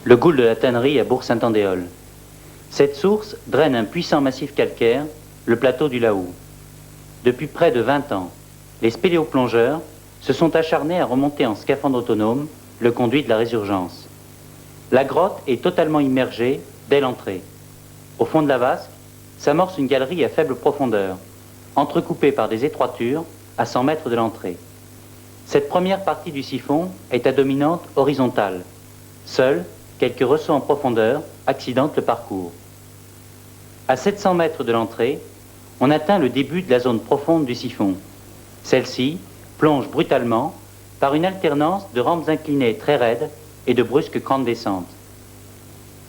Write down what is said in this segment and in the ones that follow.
le goul de la tannerie à Bourg-Saint-Andéol. Cette source draine un puissant massif calcaire, le plateau du Lahoux. Depuis près de 20 ans, les spéléoplongeurs se sont acharnés à remonter en scaphandre autonome le conduit de la résurgence. La grotte est totalement immergée dès l'entrée. Au fond de la vasque s'amorce une galerie à faible profondeur, entrecoupée par des étroitures à 100 mètres de l'entrée. Cette première partie du siphon est à dominante horizontale. Seuls quelques ressauts en profondeur accidentent le parcours. À 700 mètres de l'entrée, on atteint le début de la zone profonde du siphon. Celle-ci plonge brutalement par une alternance de rampes inclinées très raides et de brusques crans descentes.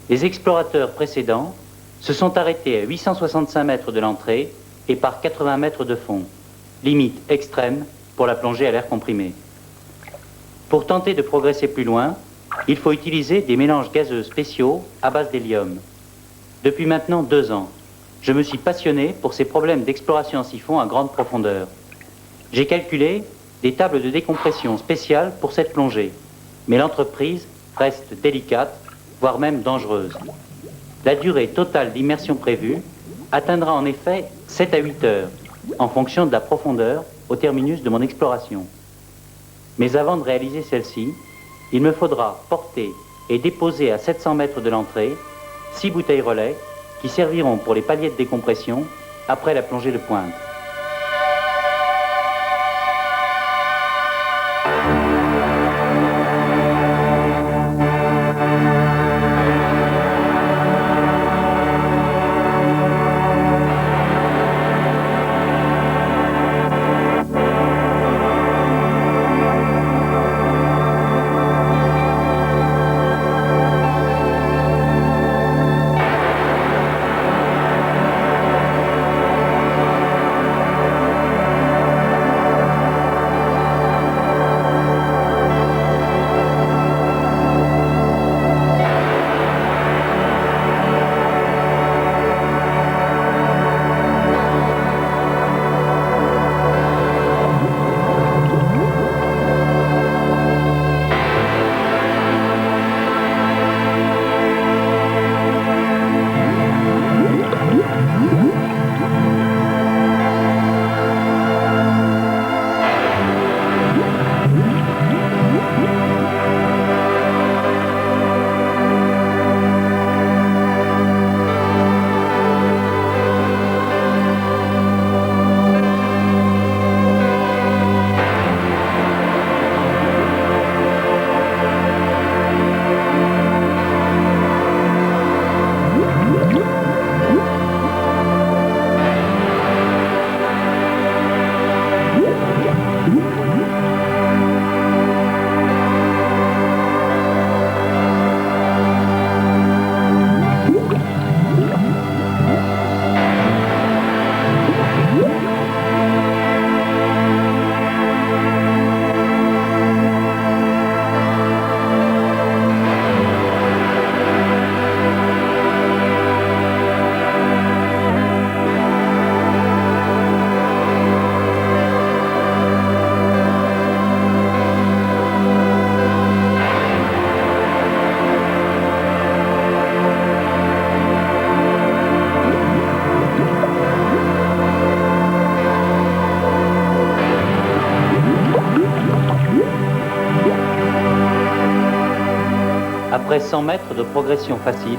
Les explorateurs précédents se sont arrêtés à 865 mètres de l'entrée et par 80 mètres de fond, limite extrême pour la plongée à l'air comprimé. Pour tenter de progresser plus loin, il faut utiliser des mélanges gazeux spéciaux à base d'hélium. Depuis maintenant 2 ans, je me suis passionné pour ces problèmes d'exploration en siphon à grande profondeur. J'ai calculé des tables de décompression spéciales pour cette plongée, mais l'entreprise reste délicate, voire même dangereuse. La durée totale d'immersion prévue atteindra en effet 7 à 8 heures, en fonction de la profondeur au terminus de mon exploration. Mais avant de réaliser celle-ci, il me faudra porter et déposer à 700 mètres de l'entrée 6 bouteilles relais qui serviront pour les paliers de décompression après la plongée de pointe. Après 100 mètres de progression facile,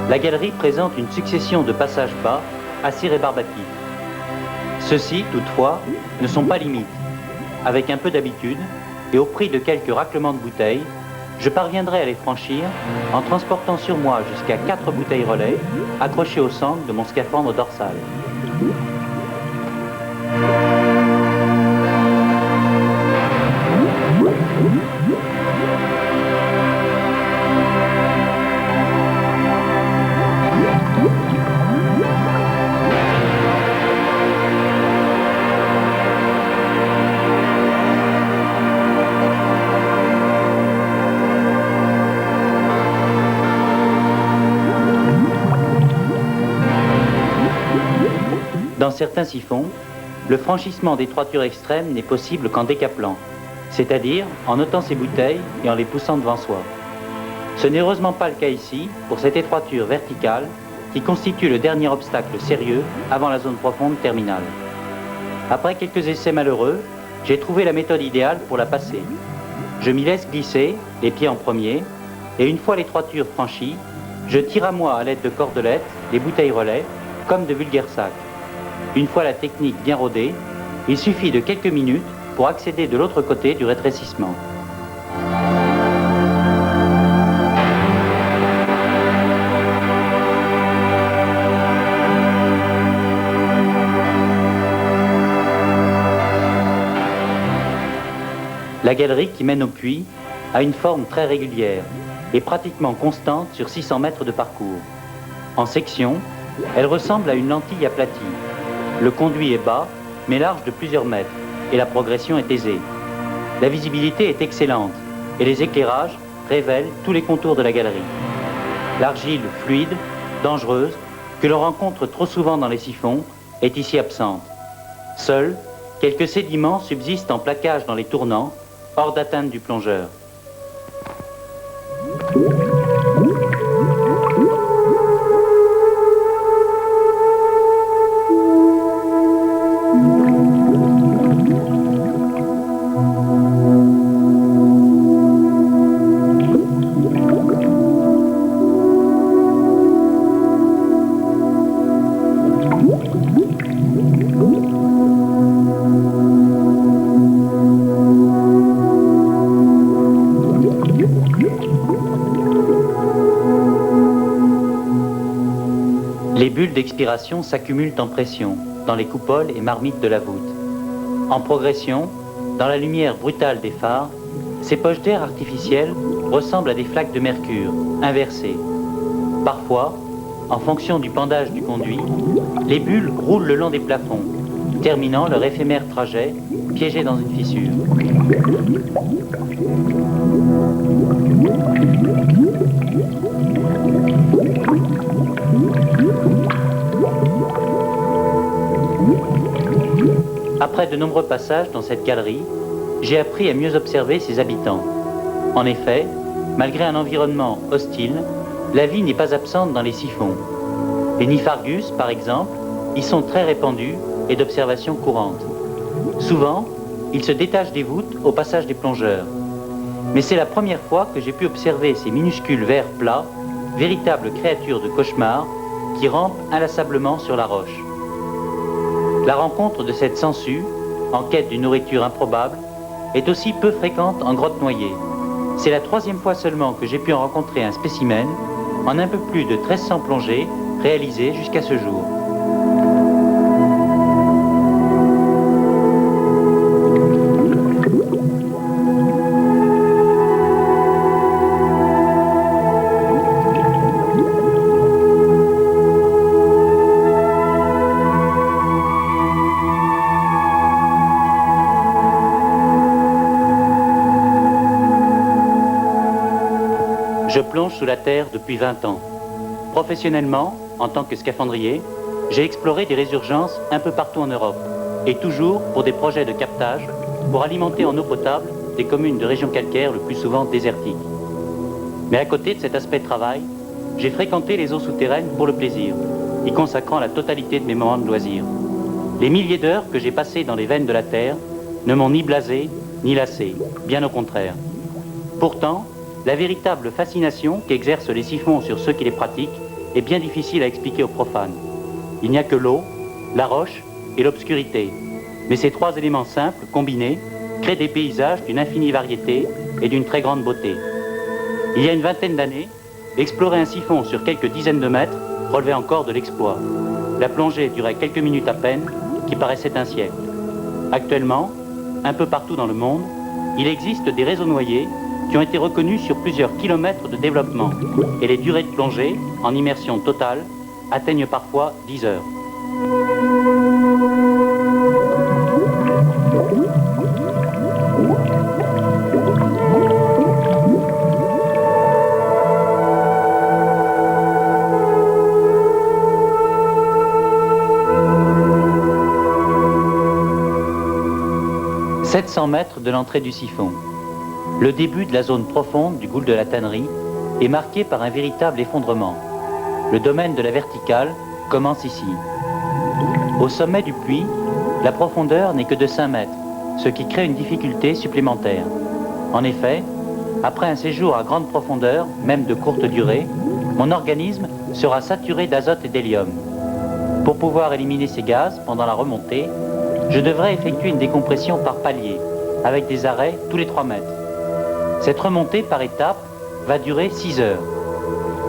la galerie présente une succession de passages bas assez rébarbatifs. Ceux-ci, toutefois, ne sont pas limites. Avec un peu d'habitude et au prix de quelques raclements de bouteilles, je parviendrai à les franchir en transportant sur moi jusqu'à 4 bouteilles relais accrochées au centre de mon scaphandre dorsal. Dans certains siphons, le franchissement d'étroitures extrêmes n'est possible qu'en décaplant, c'est-à-dire en ôtant ses bouteilles et en les poussant devant soi. Ce n'est heureusement pas le cas ici, pour cette étroiture verticale qui constitue le dernier obstacle sérieux avant la zone profonde terminale. Après quelques essais malheureux, j'ai trouvé la méthode idéale pour la passer. Je m'y laisse glisser, les pieds en premier, et une fois l'étroiture franchie, je tire à moi à l'aide de cordelettes les bouteilles relais, comme de vulgaires sacs. Une fois la technique bien rodée, il suffit de quelques minutes pour accéder de l'autre côté du rétrécissement. La galerie qui mène au puits a une forme très régulière et pratiquement constante sur 600 mètres de parcours. En section, elle ressemble à une lentille aplatie. Le conduit est bas, mais large de plusieurs mètres, et la progression est aisée. La visibilité est excellente, et les éclairages révèlent tous les contours de la galerie. L'argile fluide, dangereuse, que l'on rencontre trop souvent dans les siphons, est ici absente. Seuls, quelques sédiments subsistent en plaquage dans les tournants, hors d'atteinte du plongeur. Les bulles d'expiration s'accumulent en pression dans les coupoles et marmites de la voûte. En progression, dans la lumière brutale des phares, ces poches d'air artificielles ressemblent à des flaques de mercure, inversées. Parfois, en fonction du pendage du conduit, les bulles roulent le long des plafonds, terminant leur éphémère trajet piégé dans une fissure. Après de nombreux passages dans cette galerie, j'ai appris à mieux observer ses habitants. En effet, malgré un environnement hostile, la vie n'est pas absente dans les siphons. Les Niphargus, par exemple, y sont très répandus et d'observation courante. Souvent, ils se détachent des voûtes au passage des plongeurs. Mais c'est la première fois que j'ai pu observer ces minuscules vers plats, véritables créatures de cauchemar, qui rampent inlassablement sur la roche. La rencontre de cette sangsue, en quête d'une nourriture improbable, est aussi peu fréquente en grotte noyée. C'est la troisième fois seulement que j'ai pu en rencontrer un spécimen en un peu plus de 1300 plongées réalisées jusqu'à ce jour. Je plonge sous la terre depuis 20 ans. Professionnellement, en tant que scaphandrier, j'ai exploré des résurgences un peu partout en Europe, et toujours pour des projets de captage, pour alimenter en eau potable des communes de régions calcaires le plus souvent désertiques. Mais à côté de cet aspect travail, j'ai fréquenté les eaux souterraines pour le plaisir, y consacrant la totalité de mes moments de loisirs. Les milliers d'heures que j'ai passées dans les veines de la terre ne m'ont ni blasé, ni lassé, bien au contraire. Pourtant, la véritable fascination qu'exercent les siphons sur ceux qui les pratiquent est bien difficile à expliquer aux profanes. Il n'y a que l'eau, la roche et l'obscurité. Mais ces trois éléments simples, combinés, créent des paysages d'une infinie variété et d'une très grande beauté. Il y a une vingtaine d'années, explorer un siphon sur quelques dizaines de mètres relevait encore de l'exploit. La plongée durait quelques minutes à peine, qui paraissait un siècle. Actuellement, un peu partout dans le monde, il existe des réseaux noyés qui ont été reconnus sur plusieurs kilomètres de développement, et les durées de plongée, en immersion totale, atteignent parfois 10 heures. « 700 mètres de l'entrée du siphon. Le début de la zone profonde du goule de la tannerie est marquée par un véritable effondrement. Le domaine de la verticale commence ici. Au sommet du puits, la profondeur n'est que de 5 mètres, ce qui crée une difficulté supplémentaire. En effet, après un séjour à grande profondeur, même de courte durée, mon organisme sera saturé d'azote et d'hélium. Pour pouvoir éliminer ces gaz pendant la remontée, je devrais effectuer une décompression par palier, avec des arrêts tous les 3 mètres. Cette remontée par étapes va durer 6 heures.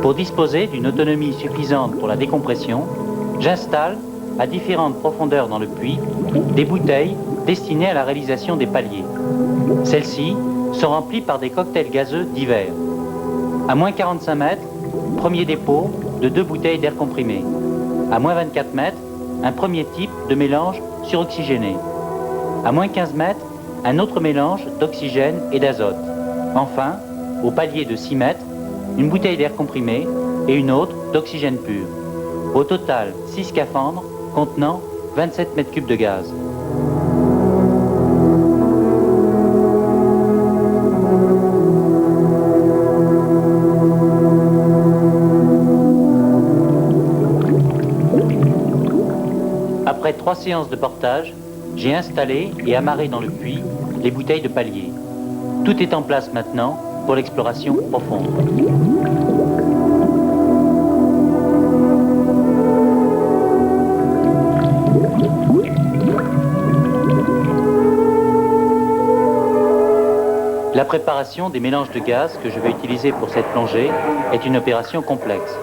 Pour disposer d'une autonomie suffisante pour la décompression, j'installe, à différentes profondeurs dans le puits, des bouteilles destinées à la réalisation des paliers. Celles-ci sont remplies par des cocktails gazeux divers. À moins 45 mètres, premier dépôt de 2 bouteilles d'air comprimé. À moins 24 mètres, un premier type de mélange suroxygéné. À moins 15 mètres, un autre mélange d'oxygène et d'azote. Enfin, au palier de 6 mètres, une bouteille d'air comprimé et une autre d'oxygène pur. Au total, 6 scaphandres contenant 27 mètres cubes de gaz. Après 3 séances de portage, j'ai installé et amarré dans le puits les bouteilles de palier. Tout est en place maintenant pour l'exploration profonde. La préparation des mélanges de gaz que je vais utiliser pour cette plongée est une opération complexe.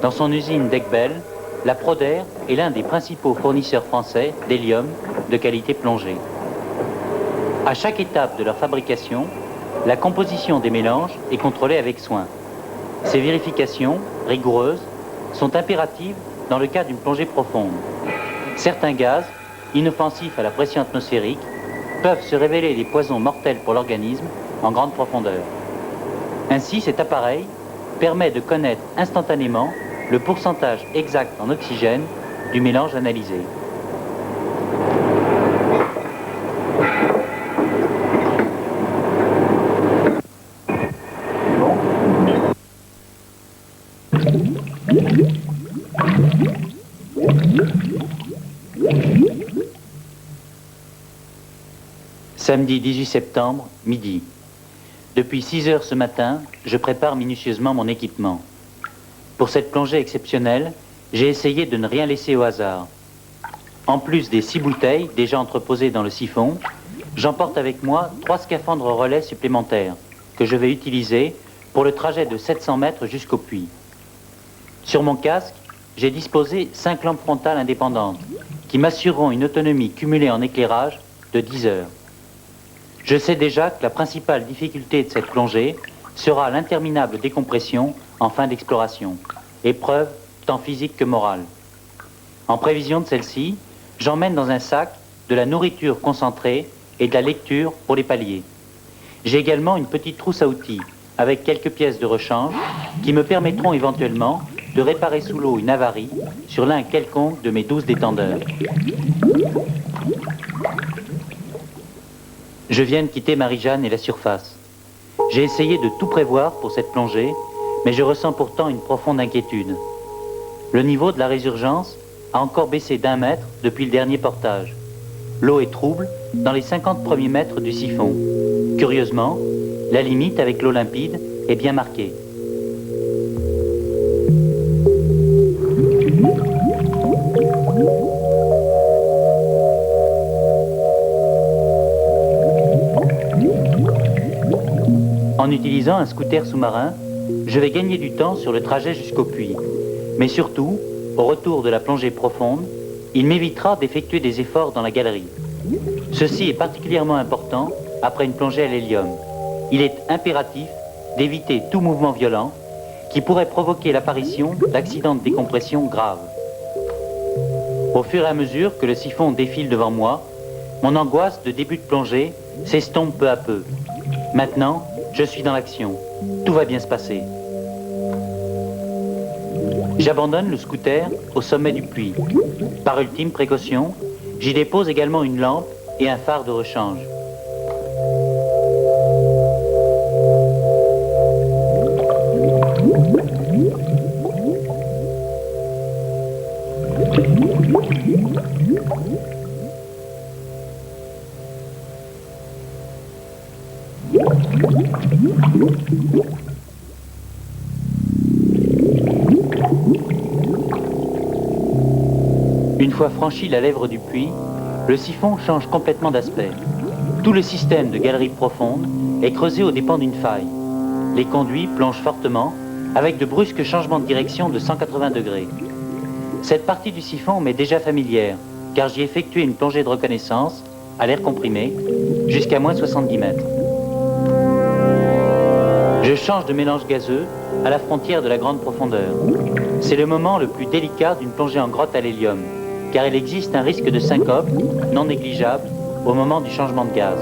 Dans son usine d'Aiguebelle, la Prodair est l'un des principaux fournisseurs français d'hélium de qualité plongée. À chaque étape de leur fabrication, la composition des mélanges est contrôlée avec soin. Ces vérifications, rigoureuses, sont impératives dans le cas d'une plongée profonde. Certains gaz, inoffensifs à la pression atmosphérique, peuvent se révéler des poisons mortels pour l'organisme en grande profondeur. Ainsi, cet appareil permet de connaître instantanément le pourcentage exact en oxygène du mélange analysé. Samedi 18 septembre, midi. Depuis 6 heures ce matin, je prépare minutieusement mon équipement. Pour cette plongée exceptionnelle, j'ai essayé de ne rien laisser au hasard. En plus des 6 bouteilles déjà entreposées dans le siphon, j'emporte avec moi 3 scaphandres relais supplémentaires que je vais utiliser pour le trajet de 700 mètres jusqu'au puits. Sur mon casque, j'ai disposé 5 lampes frontales indépendantes qui m'assureront une autonomie cumulée en éclairage de 10 heures. Je sais déjà que la principale difficulté de cette plongée sera l'interminable décompression en fin d'exploration, épreuve tant physique que morale. En prévision de celle-ci, j'emmène dans un sac de la nourriture concentrée et de la lecture pour les paliers. J'ai également une petite trousse à outils avec quelques pièces de rechange qui me permettront éventuellement de réparer sous l'eau une avarie sur l'un quelconque de mes 12 détendeurs. Je viens de quitter Marie-Jeanne et la surface. J'ai essayé de tout prévoir pour cette plongée, mais je ressens pourtant une profonde inquiétude. Le niveau de la résurgence a encore baissé d'1 mètre depuis le dernier portage. L'eau est trouble dans les 50 premiers mètres du siphon. Curieusement, la limite avec l'eau limpide est bien marquée. En utilisant un scooter sous-marin, je vais gagner du temps sur le trajet jusqu'au puits. Mais surtout, au retour de la plongée profonde, il m'évitera d'effectuer des efforts dans la galerie. Ceci est particulièrement important après une plongée à l'hélium. Il est impératif d'éviter tout mouvement violent qui pourrait provoquer l'apparition d'accidents de décompression graves. Au fur et à mesure que le siphon défile devant moi, mon angoisse de début de plongée s'estompe peu à peu. Maintenant, je suis dans l'action. Tout va bien se passer. J'abandonne le scooter au sommet du puits. Par ultime précaution, j'y dépose également une lampe et un phare de rechange. Une fois franchi la lèvre du puits, le siphon change complètement d'aspect. Tout le système de galerie profonde est creusé aux dépens d'une faille. Les conduits plongent fortement, avec de brusques changements de direction de 180 degrés. Cette partie du siphon m'est déjà familière, car j'y ai effectué une plongée de reconnaissance, à l'air comprimé, jusqu'à moins 70 mètres. Je change de mélange gazeux à la frontière de la grande profondeur. C'est le moment le plus délicat d'une plongée en grotte à l'hélium, car il existe un risque de syncope non négligeable au moment du changement de gaz.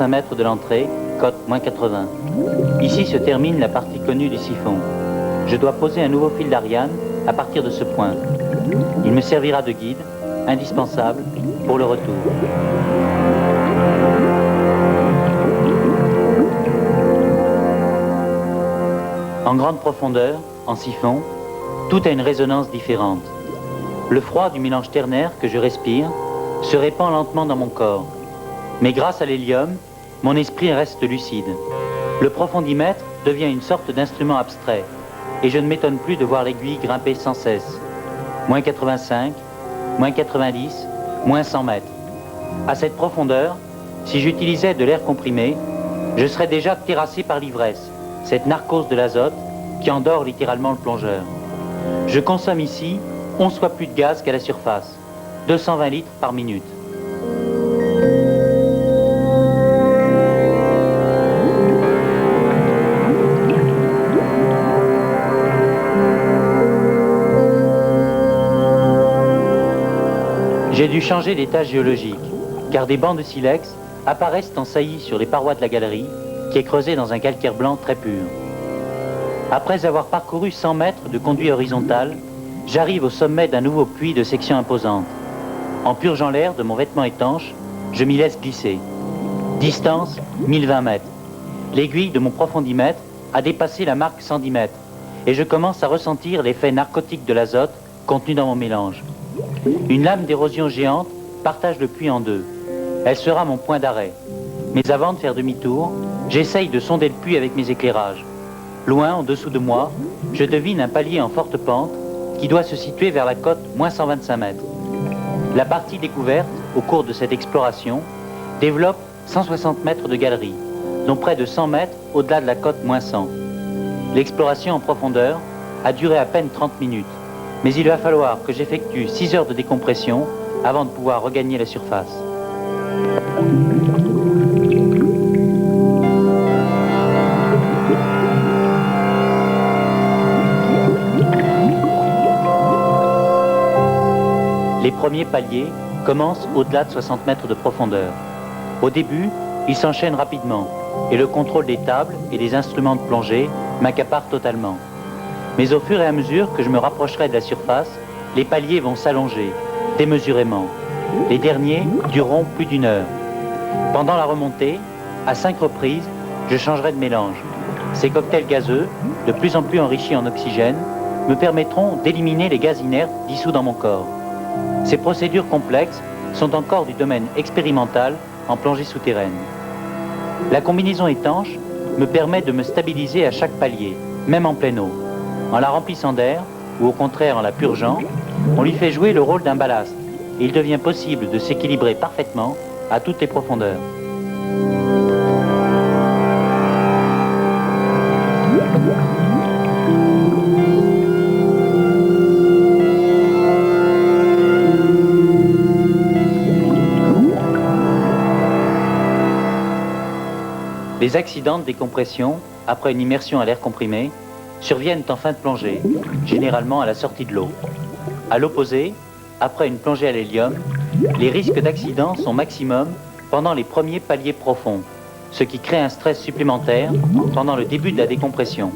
Mètres de l'entrée, cote moins 80. Ici se termine la partie connue du siphon. Je dois poser un nouveau fil d'Ariane à partir de ce point. Il me servira de guide, indispensable pour le retour. En grande profondeur, en siphon, tout a une résonance différente. Le froid du mélange ternaire que je respire se répand lentement dans mon corps. Mais grâce à l'hélium, mon esprit reste lucide. Le profondimètre devient une sorte d'instrument abstrait, et je ne m'étonne plus de voir l'aiguille grimper sans cesse. Moins 85, moins 90, moins 100 mètres. À cette profondeur, si j'utilisais de l'air comprimé, je serais déjà terrassé par l'ivresse, cette narcose de l'azote qui endort littéralement le plongeur. Je consomme ici 11 fois plus de gaz qu'à la surface, 220 litres par minute. J'ai dû changer d'état géologique, car des bancs de silex apparaissent en saillie sur les parois de la galerie, qui est creusée dans un calcaire blanc très pur. Après avoir parcouru 100 mètres de conduit horizontal, j'arrive au sommet d'un nouveau puits de section imposante. En purgeant l'air de mon vêtement étanche, je m'y laisse glisser. Distance, 1020 mètres. L'aiguille de mon profondimètre a dépassé la marque 110 mètres, et je commence à ressentir l'effet narcotique de l'azote contenu dans mon mélange. Une lame d'érosion géante partage le puits en deux. Elle sera mon point d'arrêt. Mais avant de faire demi-tour, j'essaye de sonder le puits avec mes éclairages. Loin, en dessous de moi, je devine un palier en forte pente qui doit se situer vers la côte moins 125 mètres. La partie découverte, au cours de cette exploration, développe 160 mètres de galerie, dont près de 100 mètres au-delà de la côte moins 100. L'exploration en profondeur a duré à peine 30 minutes. Mais il va falloir que j'effectue 6 heures de décompression avant de pouvoir regagner la surface. Les premiers paliers commencent au-delà de 60 mètres de profondeur. Au début, ils s'enchaînent rapidement et le contrôle des tables et des instruments de plongée m'accapare totalement. Mais au fur et à mesure que je me rapprocherai de la surface, les paliers vont s'allonger, démesurément. Les derniers dureront plus d'1 heure. Pendant la remontée, à 5 reprises, je changerai de mélange. Ces cocktails gazeux, de plus en plus enrichis en oxygène, me permettront d'éliminer les gaz inertes dissous dans mon corps. Ces procédures complexes sont encore du domaine expérimental en plongée souterraine. La combinaison étanche me permet de me stabiliser à chaque palier, même en pleine eau. En la remplissant d'air, ou au contraire en la purgeant, on lui fait jouer le rôle d'un ballast, et il devient possible de s'équilibrer parfaitement à toutes les profondeurs. Les accidents de décompression, après une immersion à l'air comprimé, surviennent en fin de plongée, généralement à la sortie de l'eau. À l'opposé, après une plongée à l'hélium, les risques d'accident sont maximum pendant les premiers paliers profonds, ce qui crée un stress supplémentaire pendant le début de la décompression.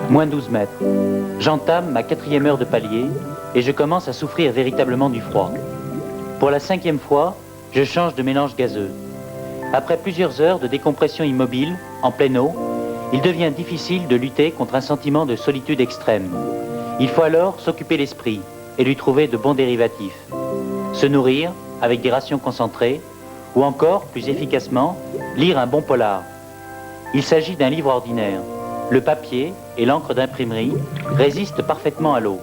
Moins 12 mètres. J'entame ma 4e heure de palier et je commence à souffrir véritablement du froid. Pour la 5e fois, je change de mélange gazeux. Après plusieurs heures de décompression immobile, en pleine eau, il devient difficile de lutter contre un sentiment de solitude extrême. Il faut alors s'occuper l'esprit et lui trouver de bons dérivatifs. Se nourrir avec des rations concentrées ou encore, plus efficacement, lire un bon polar. Il s'agit d'un livre ordinaire. Le papier et l'encre d'imprimerie résistent parfaitement à l'eau.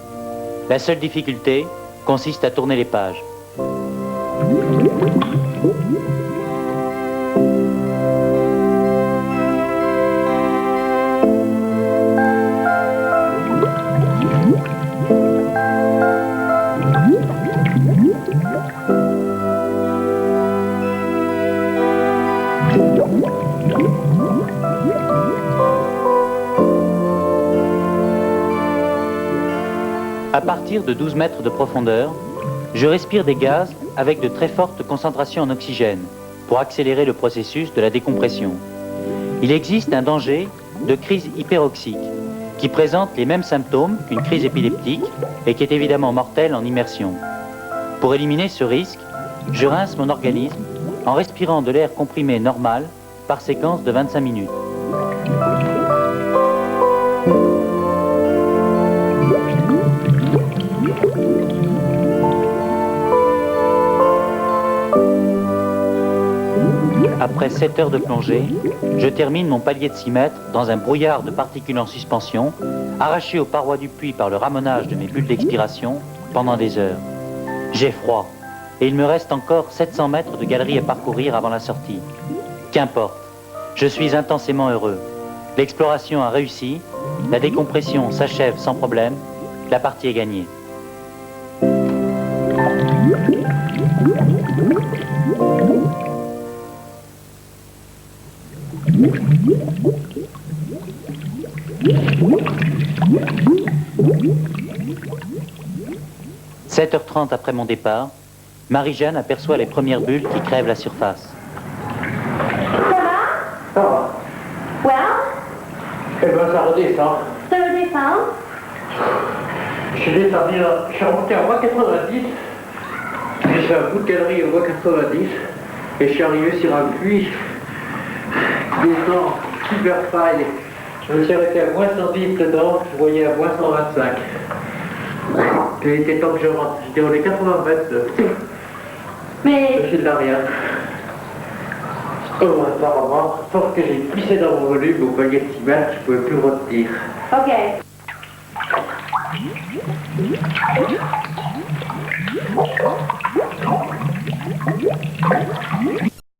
La seule difficulté consiste à tourner les pages. À partir de 12 mètres de profondeur, je respire des gaz avec de très fortes concentrations en oxygène pour accélérer le processus de la décompression. Il existe un danger de crise hyperoxique qui présente les mêmes symptômes qu'une crise épileptique et qui est évidemment mortel en immersion. Pour éliminer ce risque, je rince mon organisme en respirant de l'air comprimé normal par séquence de 25 minutes. Après 7 heures de plongée, je termine mon palier de 6 mètres dans un brouillard de particules en suspension, arraché aux parois du puits par le ramonage de mes bulles d'expiration pendant des heures. J'ai froid, et il me reste encore 700 mètres de galerie à parcourir avant la sortie. Qu'importe, je suis intensément heureux. L'exploration a réussi, la décompression s'achève sans problème, la partie est gagnée. 7h30 après mon départ, Marie-Jeanne aperçoit les premières bulles qui crèvent la surface. Ça va? Well, Eh ben ça redescend. ça redescend. Je suis remonté à voie 90. J'ai fait un bout de galerie à voie 90. Et je suis arrivé sur un puits. Descend super faille. Je me suis arrêté à moins 110 dedans, je voyais à moins 125. Il était temps que je rentre. J'étais dans les 80 mètres de Mais fil d'Ariane. Oh, apparemment, sauf que j'ai pissé dans mon volume au palier de 6 mètres, je pouvais plus le retenir. OK.